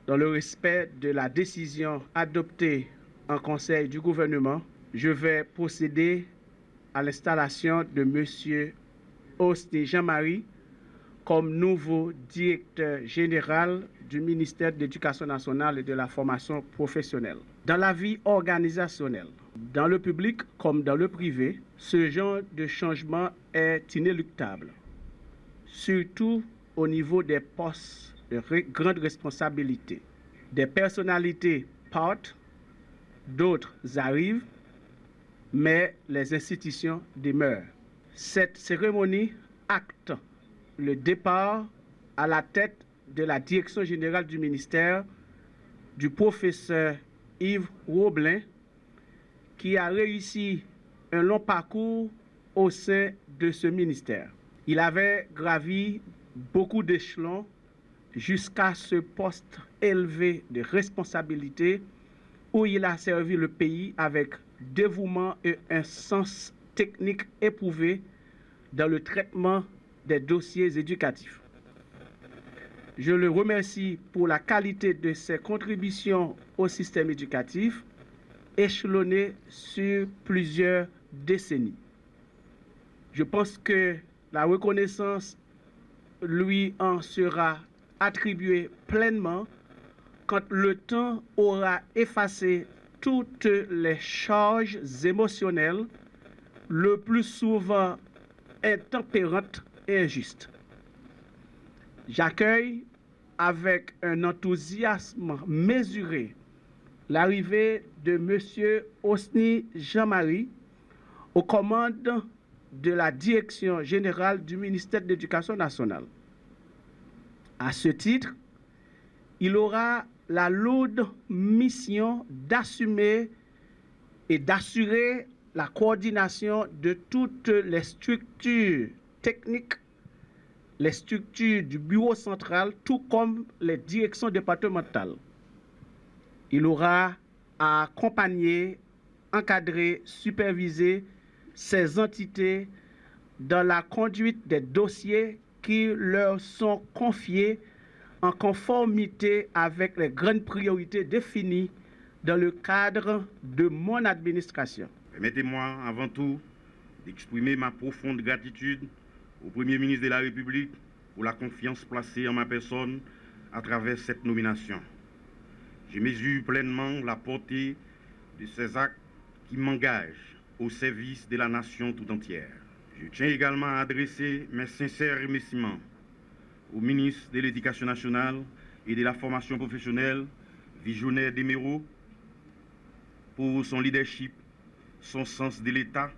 dans le respect de la décision adoptée en Conseil du gouvernement, je vais procéder à l'installation de M. Osni Jean-Marie comme nouveau directeur général du ministère de l'Éducation nationale et de la formation professionnelle. Dans la vie organisationnelle, dans le public comme dans le privé, ce genre de changement est inéluctable, surtout au niveau des postes de grande responsabilité. Des personnalités partent, d'autres arrivent, mais les institutions demeurent. Cette cérémonie acte le départ à la tête de la direction générale du ministère du professeur Yves Roblin, qui a réussi un long parcours au sein de ce ministère. Il avait gravi beaucoup d'échelons jusqu'à ce poste élevé de responsabilité où il a servi le pays avec dévouement et un sens technique éprouvé dans le traitement des dossiers éducatifs. Je le remercie pour la qualité de ses contributions au système éducatif, échelonné sur plusieurs décennies. Je pense que la reconnaissance lui en sera attribuée pleinement quand le temps aura effacé toutes les charges émotionnelles, le plus souvent intempérantes et injustes. J'accueille avec un enthousiasme mesuré l'arrivée de M. Osni Jean-Marie aux commandes de la Direction générale du ministère de l'Éducation nationale. À ce titre, il aura la lourde mission d'assumer et d'assurer la coordination de toutes les structures techniques, les structures du bureau central, tout comme les directions départementales. Il aura à accompagner, encadrer, superviser ces entités dans la conduite des dossiers qui leur sont confiés en conformité avec les grandes priorités définies dans le cadre de mon administration. Permettez-moi avant tout d'exprimer ma profonde gratitude au Premier ministre de la République pour la confiance placée en ma personne à travers cette nomination. Je mesure pleinement la portée de ces actes qui m'engagent au service de la nation tout entière. Je tiens également à adresser mes sincères remerciements au ministre de l'Éducation nationale et de la formation professionnelle, Visionnaire Desméreaux, pour son leadership, son sens de l'État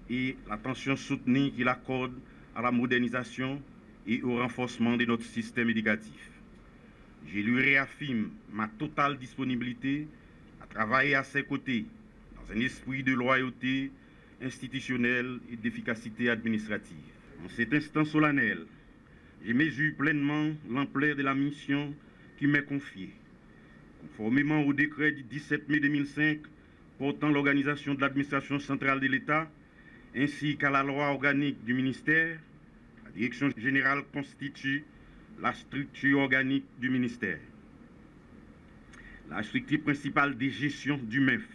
et l'attention soutenue qu'il accorde à la modernisation et au renforcement de notre système éducatif. Je lui réaffirme ma totale disponibilité à travailler à ses côtés dans un esprit de loyauté institutionnelle et d'efficacité administrative. En cet instant solennel, je mesure pleinement l'ampleur de la mission qui m'est confiée. Conformément au décret du 17 mai 2005 portant l'organisation de l'administration centrale de l'État, ainsi qu'à la loi organique du ministère, la Direction générale constitue la structure organique du ministère. La structure principale de gestion du MEF.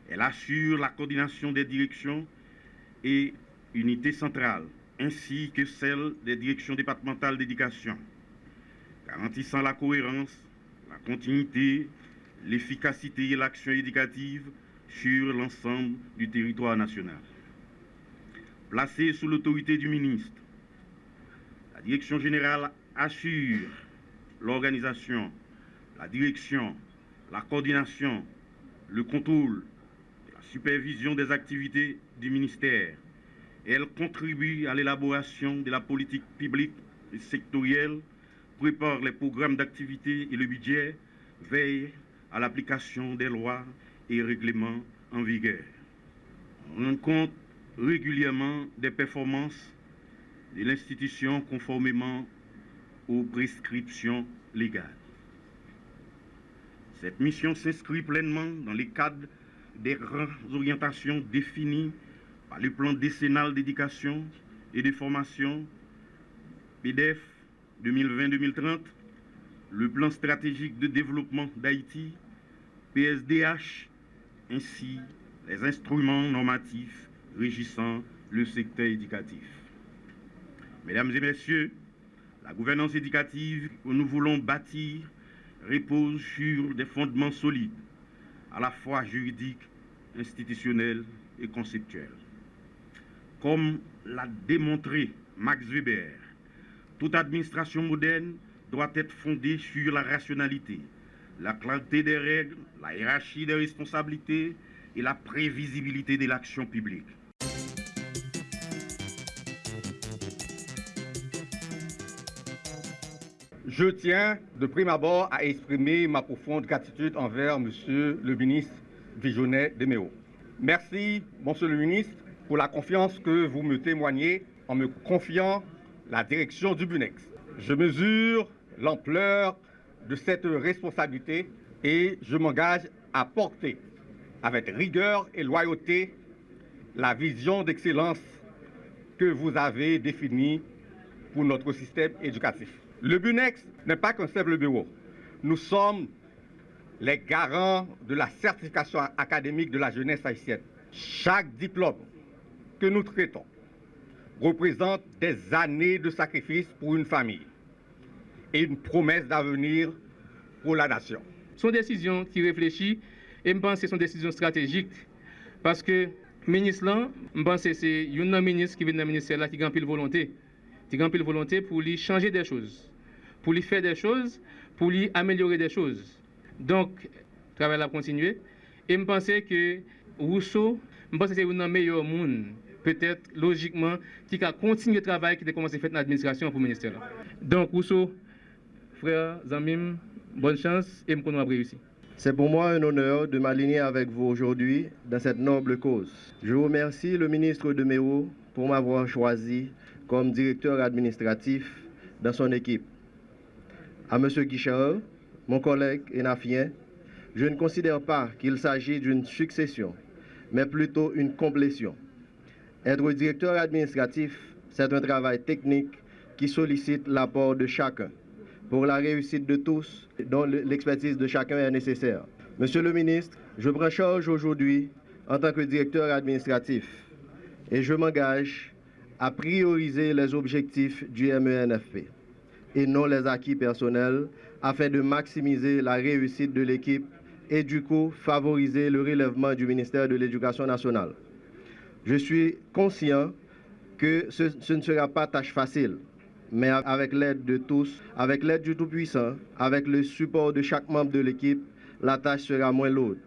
Elle assure la coordination des directions et unités centrales, ainsi que celle des directions départementales d'éducation, garantissant la cohérence, la continuité, l'efficacité et l'action éducative sur l'ensemble du territoire national. Placée sous l'autorité du ministre, la Direction générale assure l'organisation, la direction, la coordination, le contrôle et la supervision des activités du ministère. Elle contribue à l'élaboration de la politique publique et sectorielle, prépare les programmes d'activité et le budget, veille à l'application des lois et règlements en vigueur. On rend compte régulièrement des performances de l'institution conformément aux prescriptions légales. Cette mission s'inscrit pleinement dans les cadres des grandes orientations définies par le plan décennal d'éducation et de formation, PDF 2020-2030, le plan stratégique de développement d'Haïti, PSDH, ainsi les instruments normatifs régissant le secteur éducatif. Mesdames et messieurs, la gouvernance éducative que nous voulons bâtir repose sur des fondements solides, à la fois juridiques, institutionnels et conceptuels. Comme l'a démontré Max Weber, toute administration moderne doit être fondée sur la rationalité, la clarté des règles, la hiérarchie des responsabilités et la prévisibilité de l'action publique. Je tiens de prime abord à exprimer ma profonde gratitude envers Monsieur le ministre Vijonnet Deméo. Merci, Monsieur le ministre, pour la confiance que vous me témoignez en me confiant la direction du BUNEX. Je mesure l'ampleur de cette responsabilité et je m'engage à porter avec rigueur et loyauté la vision d'excellence que vous avez définie pour notre système éducatif. Le BUNEX n'est pas qu'un simple bureau. Nous sommes les garants de la certification académique de la jeunesse haïtienne. Chaque diplôme que nous traitons représente des années de sacrifice pour une famille et une promesse d'avenir pour la nation. Son décision qui réfléchit et je pense que c'est une décision stratégique parce que le ministre là, je pense que c'est un ministre qui vient dans le ministère là qui a une volonté. Qui a une volonté pour lui changer des choses, pour lui faire des choses, pour lui améliorer des choses. Donc, le travail a continué. Et je pense que Rousseau, je pense que c'est un meilleur monde, peut-être logiquement, qui a continué le travail qui a commencé à faire dans l'administration pour le ministère. Donc, Rousseau, frère Zamim, bonne chance et je qu'on va réussir. C'est pour moi un honneur de m'aligner avec vous aujourd'hui dans cette noble cause. Je remercie le ministre Deméo pour m'avoir choisi comme directeur administratif dans son équipe. À M. Guichard, mon collègue énafien, je ne considère pas qu'il s'agit d'une succession, mais plutôt une complétion. Être directeur administratif, c'est un travail technique qui sollicite l'apport de chacun pour la réussite de tous, dont l'expertise de chacun est nécessaire. Monsieur le ministre, je prends charge aujourd'hui en tant que directeur administratif et je m'engage à prioriser les objectifs du MENFP et non les acquis personnels afin de maximiser la réussite de l'équipe et du coup favoriser le relèvement du ministère de l'Éducation nationale. Je suis conscient que ce ne sera pas tâche facile, mais avec l'aide de tous, avec l'aide du Tout-Puissant, avec le support de chaque membre de l'équipe, la tâche sera moins lourde.